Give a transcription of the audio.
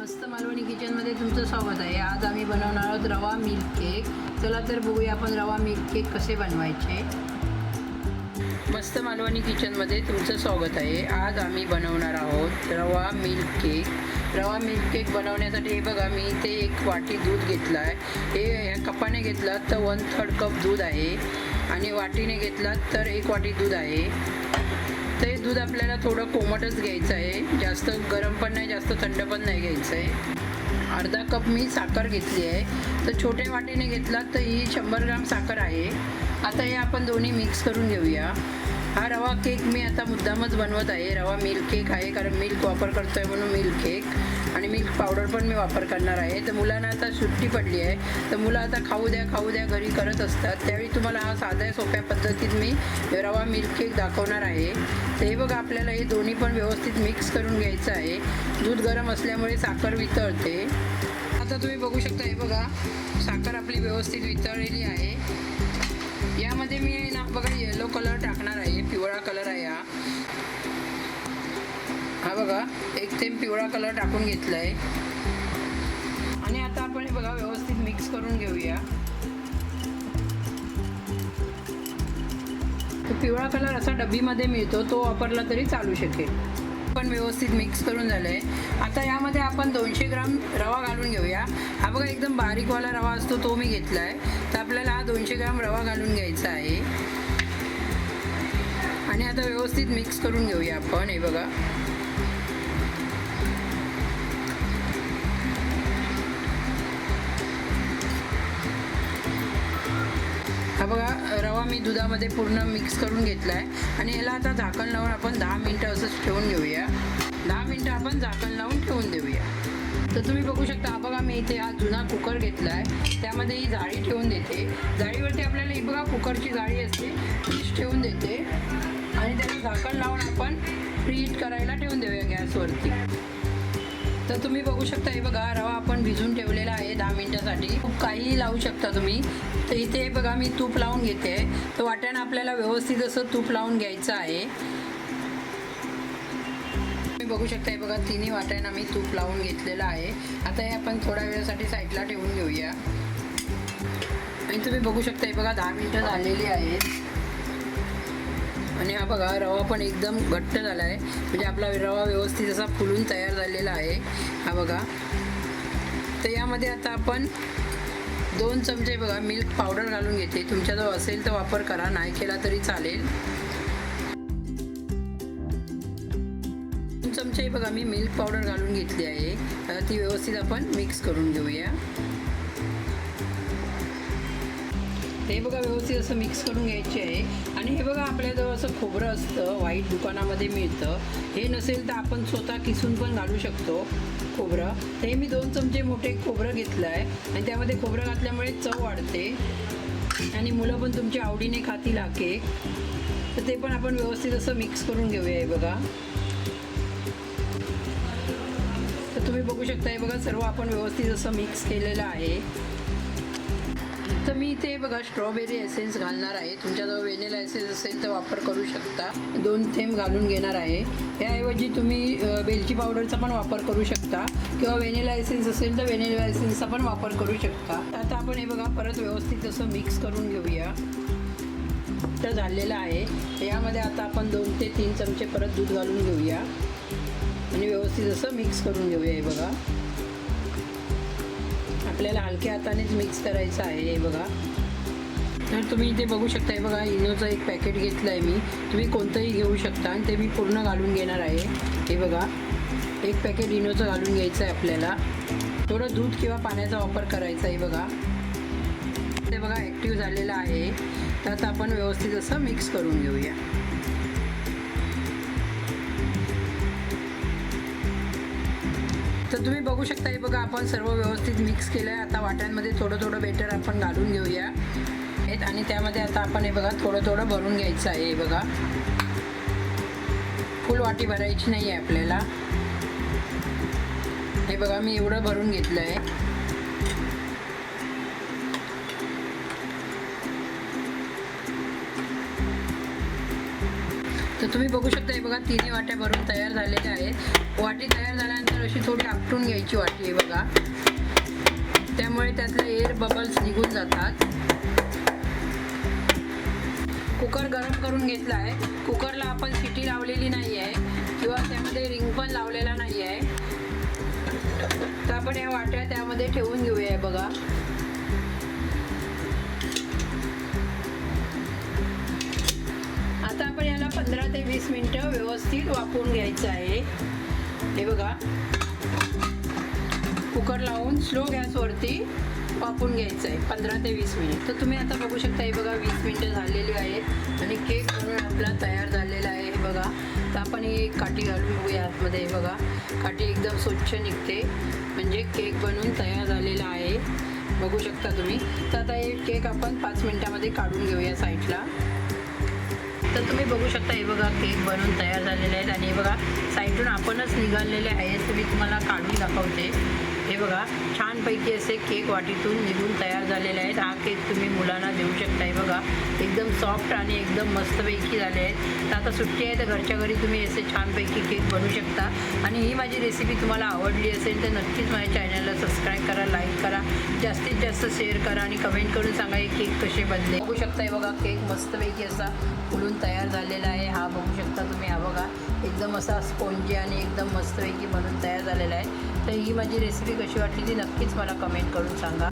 मस्त मालवणी किचनमध्ये तुमचं स्वागत आहे. आज आम्ही बनवणार आहोत रवा मिल्क केक. चला तर बघूया आपण रवा मिल्क केक कसे बनवायचे. मस्त मालवणी किचनमध्ये तुमचं स्वागत आहे. आज आम्ही बनवणार आहोत रवा मिल्क केक. रवा मिल्क केक बनवण्यासाठी हे बघा, मी इथे 1 वाटी दूध घेतलं आहे. हे ह्या कपाने घेतलात तर 1/3 कप दूध आहे आणि वाटीने घेतलात तर 1 वाटी दूध आहे. तर हे दूध आपल्याला थोडं कोमटच घ्यायचं आहे, जास्त गरम पण नाही, जास्त थंड पण नाही घ्यायचं आहे. अर्धा कप मी साखर घेतली आहे. तर छोट्या वाटीने घेतलात तर ही 100 ग्राम साखर आहे. आता हे आपण दोन्ही मिक्स करून घेऊया. हा रवा केक मी आता मुद्दामच बनवत आहे. रवा मिल्क केक आहे कारण मिल्क वापर करतो आहे म्हणून मिल्क केक, आणि मिल्क पावडर पण मी वापर करणार आहे. तर मुलांना आता सुट्टी पडली आहे, तर मुलं आता खाऊ द्या घरी करत असतात. त्यावेळी तुम्हाला हा साध्या सोप्या पद्धतीत मी रवा मिल्क केक दाखवणार आहे. तर हे बघा, आपल्याला हे दोन्ही पण व्यवस्थित मिक्स करून घ्यायचं आहे. दूध गरम असल्यामुळे साखर वितळते. आता तुम्ही बघू शकता, हे बघा साखर आपली व्यवस्थित वितळलेली आहे. यामध्ये मी ना बघा येलो कलर टाकणार आहे, पिवळा कलर आहे हा बघा, 1 थेंब पिवळा कलर टाकून घेतला आहे. आणि आता आपण हे बघा व्यवस्थित मिक्स करून घेऊया. तो पिवळा कलर असा डबीमध्ये मिळतो, तो वापरला तरी चालू शकेल. पण व्यवस्थित मिक्स करून झालं आहे. आता यामध्ये आपण 200 ग्राम रवा घालून घेऊया. हा बघा एकदम बारीकवाला रवा असतो तो मी घेतला आहे. तर आपल्याला हा 200 ग्राम रवा घालून घ्यायचा आहे आणि आता व्यवस्थित मिक्स करून घेऊया आपण. हे बघा, हा बघा रवा मी दुधामध्ये पूर्ण मिक्स करून घेतला आहे आणि याला आता झाकण लावून आपण 10 मिनटं असंच ठेवून घेऊया. 10 मिनटं आपण झाकण लावून ठेवून देऊया. तर तुम्ही बघू शकता, हा बघा मी इथे हा जुना कुकर घेतला आहे, त्यामध्ये ही जाळी ठेवून देते. जाळीवरती आपल्याला ही बघा कुकरची जाळी असते, तीच ठेवून देते आणि त्याला झाकण लावून आपण प्रीहीट करायला ठेवून देऊया गॅसवरती. तर तुम्ही बघू शकता, हे बघा रवा आपण भिजून ठेवलेला आहे 10 मिनटासाठी. खूप काहीही लावू शकता तुम्ही. तर इथे बघा मी तूप लावून घेते. तर वाट्यानं आपल्याला व्यवस्थित असं तूप लावून घ्यायचं आहे. तुम्ही बघू शकता, हे बघा तिन्ही वाट्यानं मी तूप लावून घेतलेलं आहे. आता हे आपण थोड्या वेळासाठी साईडला ठेवून घेऊया. आणि तुम्ही बघू शकता, हे बघा 10 मिनटं झालेली आहेत आणि हा बघा रवा पण एकदम घट्ट झाला आहे, म्हणजे आपला रवा व्यवस्थित असा फुलून तयार झालेला आहे. हा बघा, तर यामध्ये आता आपण 2 चमचे बघा मिल्क पावडर घालून घेते. तुमच्याजवळ असेल तर वापर करा, नाही केला तरी चालेल. 2 चमचे बघा मी मिल्क पावडर घालून घेतली आहे. ती व्यवस्थित आपण मिक्स करून घेऊया. हे बघा व्यवस्थित असं मिक्स करून घ्यायचे आहे. आणि हे बघा आपल्याजवळ असं खोबरं असतं, व्हाईट दुकानामध्ये मिळतं. हे नसेल तर आपण स्वतः किसून पण घालू शकतो खोबरं. तर हे मी 2 चमचे मोठे खोबरं घेतलं आहे आणि त्यामध्ये खोबरं घातल्यामुळे चव वाढते आणि मुलं पण तुमच्या आवडीने खातील हा केक. तर ते पण आपण व्यवस्थित असं मिक्स करून घेऊया. हे बघा, तर तुम्ही बघू शकता, हे बघा सर्व आपण व्यवस्थित असं मिक्स केलेलं आहे. तर मी इथे बघा स्ट्रॉबेरी एसेन्स घालणार आहे. तुमच्याजवळ व्हॅनिला एसेन्स असेल तर वापर करू शकता. 2 थेंब घालून घेणार आहे. त्याऐवजी तुम्ही वेलची पावडरचा पण वापर करू शकता किंवा व्हॅनिला एसेन्स असेल तर व्हॅनिला एसेन्सचा पण वापर करू शकता. आता आपण हे बघा परत व्यवस्थित असं मिक्स करून घेऊया. तर झालेलं आहे. यामध्ये आता आपण 2 ते 3 चमचे परत दूध घालून घेऊया आणि व्यवस्थित असं मिक्स करून घेऊया. हे बघा, आपल्याला हलक्या हातानेच मिक्स करायचं आहे. हे बघा, तर तुम्ही इथे बघू शकता, हे बघा इनोचं 1 पॅकेट घेतलं आहे मी. तुम्ही कोणतंही घेऊ शकता आणि ते मी पूर्ण घालून घेणार आहे. हे बघा 1 पॅकेट इनोचं घालून घ्यायचं आहे आपल्याला. थोडं दूध किंवा पाण्याचा वापर करायचा आहे. बघा ते बघा ॲक्टिव्ह झालेलं आहे. तर आता आपण व्यवस्थित असं मिक्स करून घेऊया. तर तुम्ही बघू शकता, हे बघा आपण सर्व व्यवस्थित मिक्स केलं आहे. आता वाट्यांमध्ये थोडं बेटर आपण घालून घेऊया आणि त्यामध्ये आता आपण हे बघा थोडं भरून घ्यायचं आहे. हे बघा फुल वाटी भरायची नाही आहे आपल्याला. हे बघा मी एवढं भरून घेतलं आहे. तर तर तुम्ही बघू शकता हे बघा तिन्ही वाट्या भरून तयार झालेल्या आहेत. वाटी तयार झाल्यानंतर अशी थोडी आपटून घ्यायची वाटी आहे बघा, त्यामुळे त्यातले एअर बबल्स निघून जातात. कुकर गरम करून घेतला आहे. कुकरला आपण शिटी लावलेली नाही आहे किंवा त्यामध्ये रिंग पण लावलेला नाही आहे. तर आपण या वाट्या त्यामध्ये ठेवून घेऊया बघा. आता आपण याला 15 ते 20 मिनिटं व्यवस्थित वाफवून घ्यायचं आहे. हे बघा, कुकर लावून स्लो गॅसवरती वाफवून घ्यायचं आहे 15 ते 20 मिनिट. तर तुम्ही आता बघू शकता हे बघा 20 मिनिटं झालेली आहेत आणि केक बनवून आपला तयार झालेला आहे. हे बघा, तर आपण ही एक काठी घालून बघूया आतमध्ये. हे बघा, काठी एकदम स्वच्छ निघते, म्हणजे केक बनवून तयार झालेला आहे. बघू शकता तुम्ही. तर आता हे केक आपण 5 मिनिटामध्ये काढून घेऊया साईडला. तर तुम्ही बघू शकता हे बघा केक बनवून तयार झालेले आहेत आणि हे बघा साईडून आपणच निघालेले आहेत. तर मी तुम्हाला काढून दाखवते. हे बघा छानपैकी असे केक वाटीतून निघून तयार झालेले आहेत. हा केक तुम्ही मुलांना देऊ शकता. हे बघा एकदम सॉफ्ट आणि एकदम मस्तपैकी झाले आहेत. तर आता सुट्टी आहे तर घरच्या घरी तुम्ही असे छानपैकी केक बनवू शकता. आणि ही माझी रेसिपी तुम्हाला आवडली असेल तर नक्कीच माझ्या चॅनलला सबस्क्राईब करा, लाईक करा, जास्तीत जास्त शेअर करा आणि कमेंट करून सांगा हे केक कसे बनले. बघू शकता हे बघा केक मस्तपैकी असा फुलून तयार झालेला आहे. हा बघू शकता तुम्ही. हा बघा एकदम असा स्पॉन्जी आणि एकदम मस्तपैकी बनून तयार झालेला आहे. तर ही माझी रेसिपी कशी वाटली ती नक्कीच मला कमेंट करून सांगा.